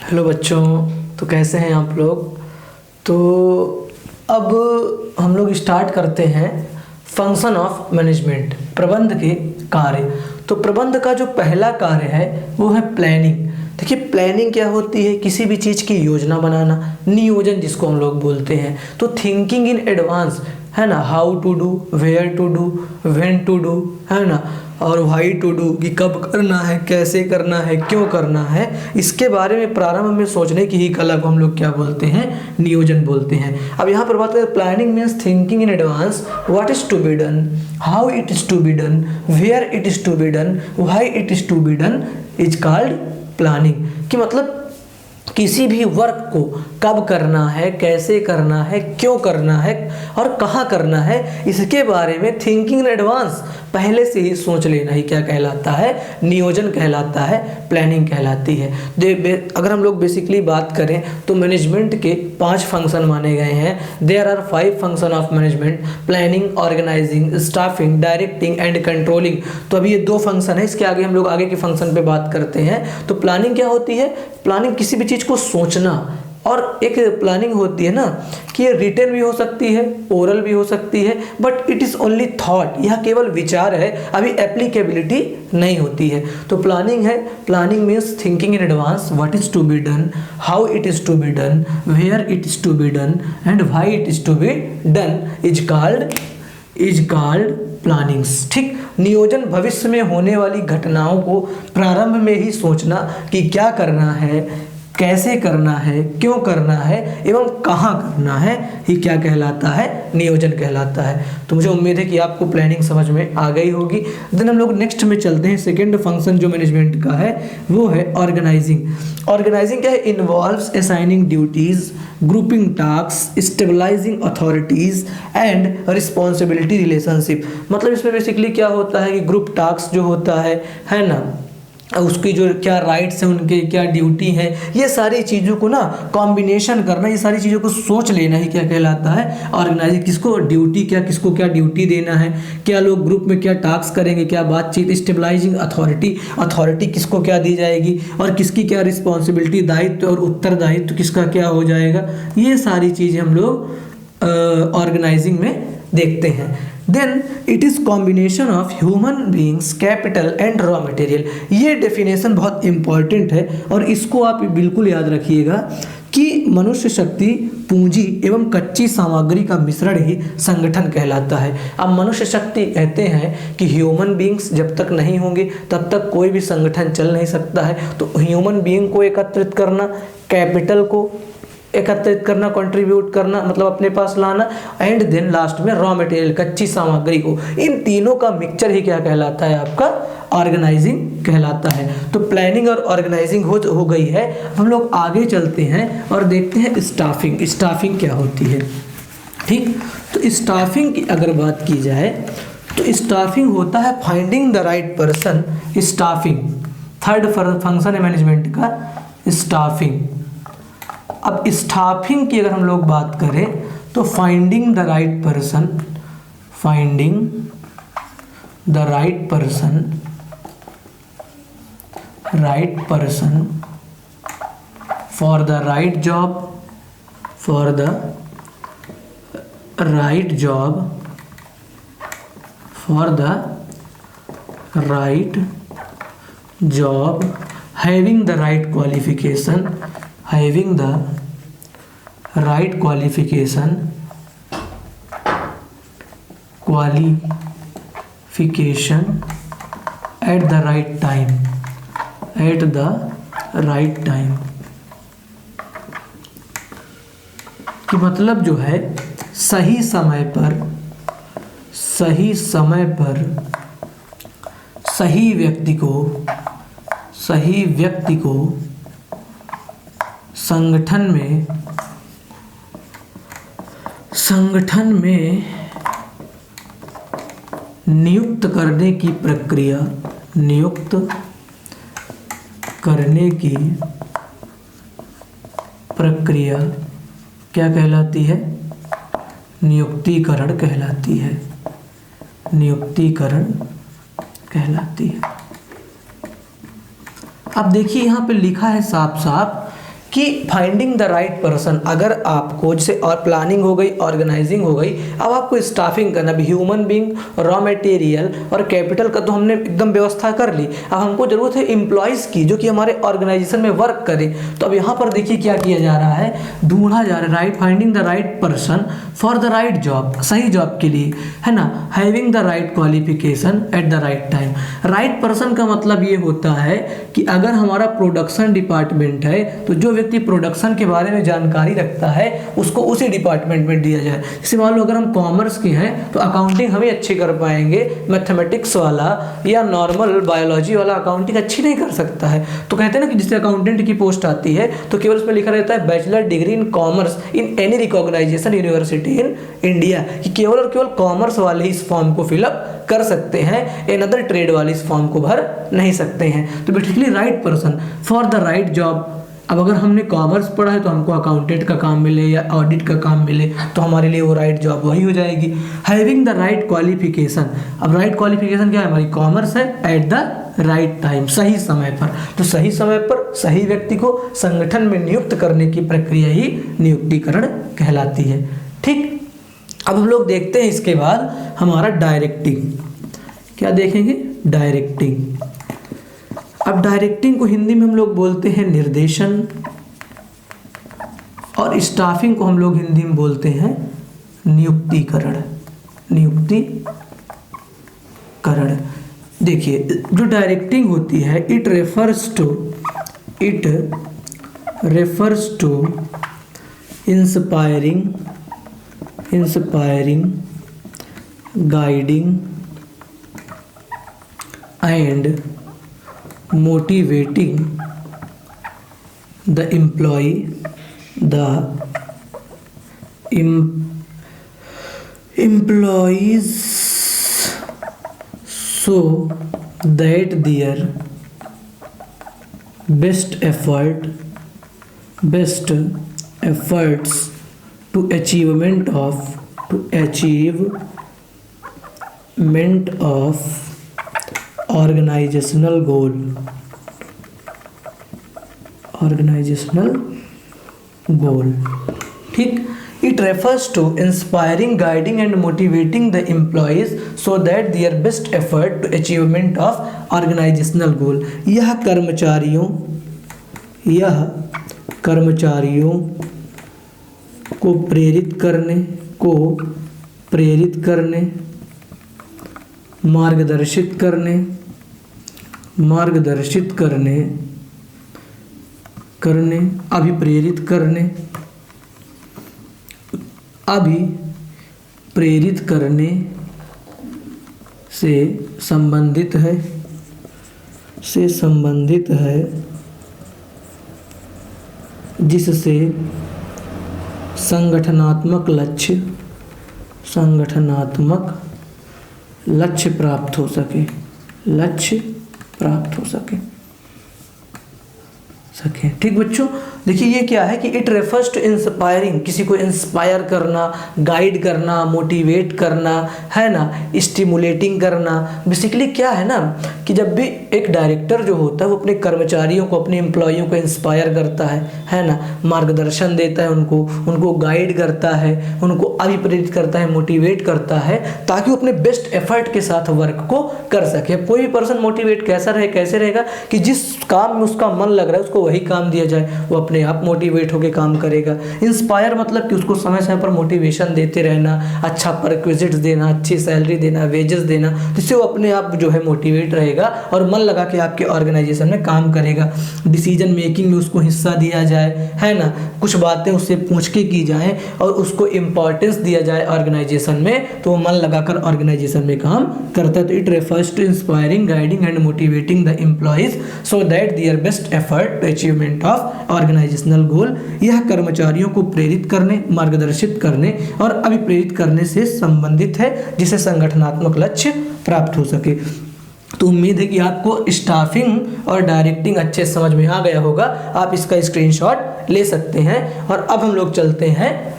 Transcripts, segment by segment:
Hello बच्चों, तो कैसे हैं आप लोग। तो अब हम लोग स्टार्ट करते हैं फंक्शन ऑफ मैनेजमेंट, प्रबंध के कार्य। तो प्रबंध का जो पहला कार्य है वो है प्लानिंग। देखिए प्लानिंग क्या होती है, किसी भी चीज़ की योजना बनाना, नियोजन जिसको हम लोग बोलते हैं। तो थिंकिंग इन एडवांस है ना, how to do, where to do, when to do, है ना, और व्हाई टू डू कि कब करना है, कैसे करना है, क्यों करना है, इसके बारे में प्रारंभ में सोचने की ही कला को हम लोग क्या बोलते हैं, नियोजन बोलते हैं। अब यहाँ पर बात करें, planning means thinking in advance what is to be done, how it is to be done, where it is to be done, why it is to be done is called planning. कि मतलब किसी भी work को कब करना है, कैसे करना है, क्यों करना है और कहाँ करना है, इसके बारे में थिंकिंग इन एडवांस पहले से ही सोच लेना ही क्या कहलाता है, नियोजन कहलाता है, प्लानिंग कहलाती है। अगर हम लोग बेसिकली बात करें तो मैनेजमेंट के 5 फंक्शन माने गए हैं। There are 5 function of management: planning, organizing, staffing, directing and controlling. तो अभी ये 2 फंक्शन है, इसके आगे हम लोग आगे के फंक्शन पे बात करते हैं। तो प्लानिंग क्या होती है, प्लानिंग किसी भी चीज़ को सोचना। और एक प्लानिंग होती है ना कि ये रिटन भी हो सकती है, ओरल भी हो सकती है, but it is only thought, यह केवल विचार है, अभी एप्लीकेबिलिटी नहीं होती है। तो प्लानिंग है, planning means thinking in advance what is to be done, how it is to be done, where it is to be done and why it is to be done is called plannings. ठीक, नियोजन भविष्य में होने वाली घटनाओं को प्रारंभ में ही सोचना कि क्या करना है, कैसे करना है, क्यों करना है एवं कहाँ करना है, ही क्या कहलाता है, नियोजन कहलाता है। तो मुझे उम्मीद है कि आपको प्लानिंग समझ में आ गई होगी। देन हम लोग नेक्स्ट में चलते हैं। सेकेंड फंक्शन जो मैनेजमेंट का है वो है ऑर्गेनाइजिंग। ऑर्गेनाइजिंग क्या है, involves assigning duties, grouping task, stabilizing authorities and responsibility relationship. मतलब इसमें बेसिकली क्या होता है कि ग्रुप टास्क जो होता है ना, उसकी जो क्या राइट्स हैं, उनके क्या ड्यूटी है, ये सारी चीज़ों को ना कॉम्बिनेशन करना, ये सारी चीज़ों को सोच लेना ही क्या कहलाता है, ऑर्गेनाइजिंग। किसको ड्यूटी, क्या किसको क्या ड्यूटी देना है, क्या लोग ग्रुप में क्या टास्क करेंगे, क्या बातचीत, स्टेबलाइजिंग अथॉरिटी किसको क्या दी जाएगी और किसकी क्या रिस्पॉन्सिबिलिटी, दायित्व और उत्तरदायित्व किसका क्या हो जाएगा, ये सारी चीज़ें हम लोग ऑर्गेनाइजिंग में देखते हैं। Then it is combination of human beings, capital and raw material. ये डेफिनेशन बहुत इंपॉर्टेंट है और इसको आप बिल्कुल याद रखिएगा कि मनुष्य शक्ति, पूंजी एवं कच्ची सामग्री का मिश्रण ही संगठन कहलाता है। अब मनुष्य शक्ति कहते हैं कि ह्यूमन बींग्स जब तक नहीं होंगे तब तक कोई भी संगठन चल नहीं सकता है। तो ह्यूमन बींग को एकत्रित करना, कैपिटल को एकत्रित करना, कंट्रीब्यूट करना, मतलब अपने पास लाना, एंड देन लास्ट में रॉ मटेरियल, कच्ची सामग्री को, इन तीनों का मिक्सचर ही क्या कहलाता है, आपका ऑर्गेनाइजिंग कहलाता है। तो प्लानिंग और ऑर्गेनाइजिंग हो गई है। हम लोग आगे चलते हैं और देखते हैं स्टाफिंग। स्टाफिंग क्या होती है, ठीक। तो स्टाफिंग की अगर बात की जाए तो स्टाफिंग होता है finding the right person. Staffing third function है मैनेजमेंट का, स्टाफिंग। अब स्टाफिंग की अगर हम लोग बात करें तो finding the right person, for the right job, having the right qualification at the right time, कि मतलब जो है सही समय पर सही व्यक्ति को संगठन में नियुक्त करने की प्रक्रिया क्या कहलाती है, नियुक्तिकरण कहलाती है। अब देखिए यहाँ पे लिखा है साफ साफ कि फाइंडिंग द राइट पर्सन, अगर आपको जैसे और प्लानिंग हो गई, ऑर्गेनाइजिंग हो गई, अब आपको स्टाफिंग करना, भी ह्यूमन बीइंग, रॉ मटेरियल और कैपिटल का तो हमने एकदम व्यवस्था कर ली। अब हमको जरूरत है एम्प्लॉयज़ की जो कि हमारे ऑर्गेनाइजेशन में वर्क करे। तो अब यहाँ पर देखिए क्या किया जा रहा है, ढूंढा जा रहा है right, finding the right person for the right job, सही जॉब के लिए, है ना। Having the right qualification at the right time. Right person का मतलब ये होता है कि अगर हमारा प्रोडक्शन डिपार्टमेंट है तो जो व्यक्ति प्रोडक्शन के बारे में जानकारी रखता है उसको उसी डिपार्टमेंट में दिया जाए। जैसे मान लो अगर हम कॉमर्स के हैं तो अकाउंटिंग हम ही अच्छी कर पाएंगे, मैथमेटिक्स वाला या नॉर्मल बायोलॉजी वाला अकाउंटिंग अच्छी नहीं कर सकता है। तो कहते हैं ना कि जिससे अकाउंटेंट की पोस्ट आती है तो केवल उसमें लिखा रहता है bachelor degree in commerce in any recognization university in India, कि केवल और केवल कॉमर्स वाले ही इस फॉर्म को फिलअप कर सकते हैं, इन अदर ट्रेड वाले इस फॉर्म को भर नहीं सकते हैं। तो basically right person for the right job. अब अगर हमने कॉमर्स पढ़ा है तो हमको अकाउंटेंट का काम मिले या ऑडिट का काम मिले तो हमारे लिए वो राइट जॉब वही हो जाएगी। हैविंग द राइट क्वालिफिकेशन, अब राइट क्वालिफिकेशन क्या है, हमारी कॉमर्स है, एट द राइट टाइम, सही समय पर। तो सही समय पर सही व्यक्ति को संगठन में नियुक्त करने की प्रक्रिया ही नियुक्तिकरण कहलाती है। ठीक, अब हम लोग देखते हैं इसके बाद हमारा डायरेक्टिंग। क्या देखेंगे, डायरेक्टिंग। अब डायरेक्टिंग को हिंदी में हम लोग बोलते हैं निर्देशन, और स्टाफिंग को हम लोग हिंदी में बोलते हैं नियुक्तिकरण। नियुक्तिकरण देखिए, जो डायरेक्टिंग होती है it refers to inspiring guiding and motivating the employees so that their best efforts to achievement of organizational goal। ठीक, it refers to inspiring, guiding and motivating the employees so that their best effort to achievement of organizational goal। यह कर्मचारियों को प्रेरित करने मार्गदर्शित करने अभिप्रेरित करने से संबंधित है जिससे संगठनात्मक लक्ष्य प्राप्त हो सके। ठीक बच्चों, देखिए ये क्या है कि इट रेफर्स टू इंस्पायरिंग, किसी को इंस्पायर करना, गाइड करना, मोटिवेट करना, है ना, स्टिमुलेटिंग करना। बेसिकली क्या है ना कि जब भी एक डायरेक्टर जो होता है वो अपने कर्मचारियों को, अपने एम्प्लॉइयों को इंस्पायर करता है ना, मार्गदर्शन देता है, उनको गाइड करता है, उनको अभिप्रेरित करता है, मोटिवेट करता है, ताकि वो अपने बेस्ट एफर्ट के साथ वर्क को कर सके। कोई भी पर्सन मोटिवेट कैसे रहेगा कि जिस काम में उसका मन लग रहा है उसको वही काम दिया जाए, वो अपने आप मोटिवेट होकर काम करेगा। इंस्पायर मतलब कि उसको समय समय पर मोटिवेशन देते रहना, अच्छा परक्विजिट्स देना, अच्छी सैलरी देना, वेजेस देना, जिससे वो अपने आप जो है मोटिवेट रहेगा और मन लगा के आपके ऑर्गेनाइजेशन में काम करेगा। डिसीजन मेकिंग में उसको हिस्सा दिया जाए, है ना, कुछ बातें उससे पूछ के की जाए और उसको इम्पोर्टेंस दिया जाए ऑर्गेनाइजेशन में, तो वो मन लगाकर ऑर्गेनाइजेशन में काम करता है। तो it refers to inspiring, guiding and motivating the employees so that their best effort to achievement of organisational goal. यह कर्मचारियों को प्रेरित करने, मार्गदर्शित करने और अभिप्रेरित करने से संबंधित है जिससे संगठनात्मक लक्ष्य प्राप्त हो सके। तो उम्मीद है कि आपको स्टाफिंग और डायरेक्टिंग अच्छे समझ में आ गया होगा। आप इसका स्क्रीनशॉट ले सकते हैं। और अब हम लोग चलते हैं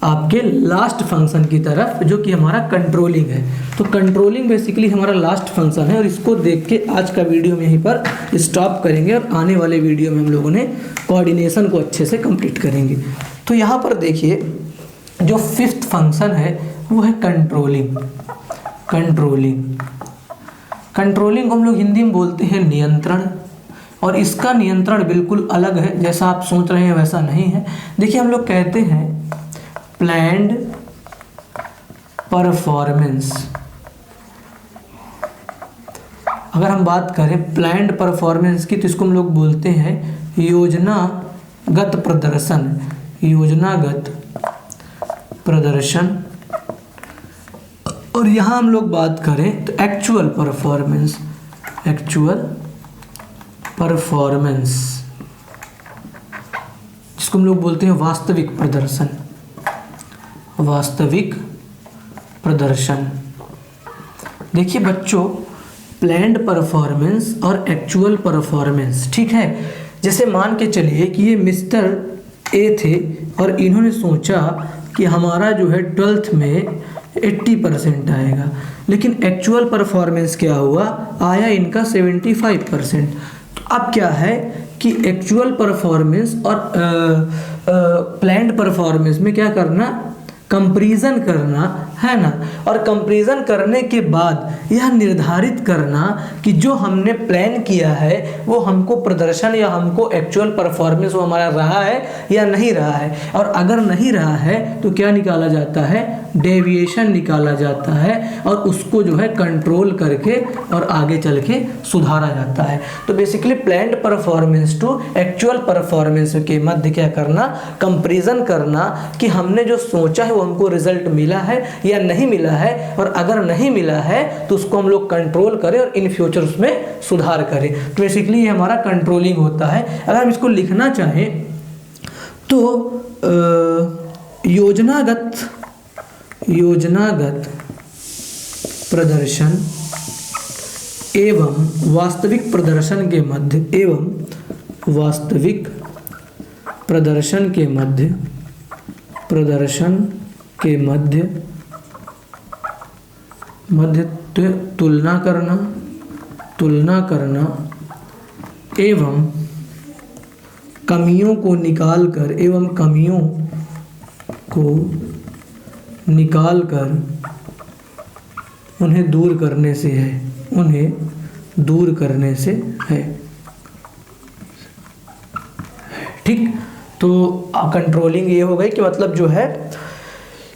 आपके लास्ट फंक्शन की तरफ, जो कि हमारा कंट्रोलिंग है। तो कंट्रोलिंग बेसिकली हमारा लास्ट फंक्शन है, और इसको देख के आज का वीडियो में यहीं पर स्टॉप करेंगे, और आने वाले वीडियो में हम लोगों ने कोऑर्डिनेशन को अच्छे से कंप्लीट करेंगे। तो यहाँ पर देखिए जो फिफ्थ फंक्शन है वो है कंट्रोलिंग। कंट्रोलिंग को हम लोग हिंदी में बोलते हैं नियंत्रण, और इसका नियंत्रण बिल्कुल अलग है, जैसा आप सोच रहे हैं वैसा नहीं है। देखिए हम लोग कहते हैं प्लान्ड परफॉर्मेंस। अगर हम बात करें प्लान्ड परफॉर्मेंस की, तो इसको हम लोग बोलते हैं योजनागत प्रदर्शन। योजनागत प्रदर्शन। और यहाँ हम लोग बात करें तो एक्चुअल परफॉर्मेंस। जिसको हम लोग बोलते हैं वास्तविक प्रदर्शन। देखिए बच्चों, प्लान्ड परफॉर्मेंस और एक्चुअल परफॉर्मेंस, ठीक है। जैसे मान के चलिए कि ये मिस्टर ए थे, और इन्होंने सोचा कि हमारा जो है 12th में 80% आएगा, लेकिन एक्चुअल परफॉर्मेंस क्या हुआ, आया इनका 75%। तो अब क्या है कि एक्चुअल परफॉर्मेंस और प्लान्ड परफॉर्मेंस में क्या करना, कंपैरिजन करना है ना। और कंपैरिजन करने के बाद यह निर्धारित करना कि जो हमने प्लान किया है वो हमको प्रदर्शन या हमको एक्चुअल परफॉर्मेंस वो हमारा रहा है या नहीं रहा है। और अगर नहीं रहा है तो क्या निकाला जाता है, डेविएशन निकाला जाता है, और उसको जो है कंट्रोल करके और आगे चल के सुधारा जाता है। तो basically planned performance to actual performance के मध्य क्या करना, कंपैरिजन करना कि हमने जो सोचा है वो हमको रिजल्ट मिला है या नहीं मिला है, और अगर नहीं मिला है तो उसको हम लोग कंट्रोल करें और इन फ्यूचर उसमें सुधार करें। तो बेसिकली ये हमारा कंट्रोलिंग होता है। अगर हम इसको लिखना चाहें तो योजनागत प्रदर्शन एवं वास्तविक प्रदर्शन के मध्य, तुलना करना एवं कमियों को निकाल कर उन्हें दूर करने से है। ठीक, तो कंट्रोलिंग ये हो गई कि मतलब जो है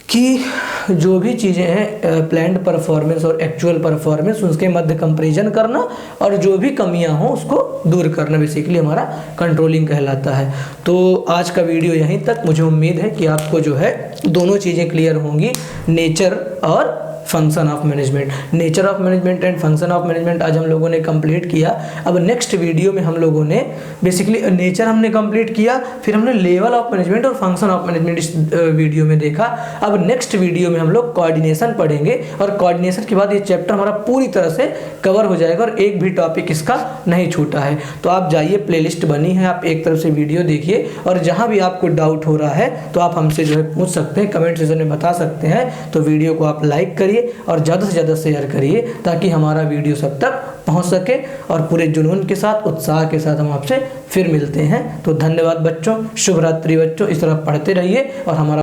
कि जो भी चीज़ें हैं प्लान्ड परफॉर्मेंस और एक्चुअल परफॉर्मेंस, उसके मध्य कंपैरिजन करना और जो भी कमियां हो उसको दूर करना बेसिकली हमारा कंट्रोलिंग कहलाता है। तो आज का वीडियो यहीं तक। मुझे उम्मीद है कि आपको जो है दोनों चीज़ें क्लियर होंगी, नेचर और function of management. Nature of management and function of management आज हम लोगों ने कंप्लीट किया। अब नेक्स्ट वीडियो में हम लोगों ने बेसिकली नेचर हमने कंप्लीट किया, फिर हमने लेवल ऑफ मैनेजमेंट और फंक्शन ऑफ मैनेजमेंट इस वीडियो में देखा। अब नेक्स्ट वीडियो में हम लोग कोऑर्डिनेशन पढ़ेंगे, और कोऑर्डिनेशन के बाद ये चैप्टर हमारा पूरी तरह से कवर हो जाएगा और एक भी टॉपिक इसका नहीं छूटा है। तो आप जाइए, प्लेलिस्ट बनी है, आप एक तरफ से वीडियो देखिए, और जहाँ भी आपको डाउट हो रहा है तो आप हमसे जो है पूछ सकते हैं, कमेंट सेक्शन में बता सकते हैं। तो वीडियो को आप लाइक करिए और ज़्यादा से ज़्यादा शेयर करिए ताकि हमारा वीडियो सब तक पहुंच सके, और पूरे जुनून के साथ, उत्साह के साथ हम आपसे फिर मिलते हैं। तो धन्यवाद बच्चों, शुभ रात्रि बच्चों। इस तरह पढ़ते रहिए और हमारा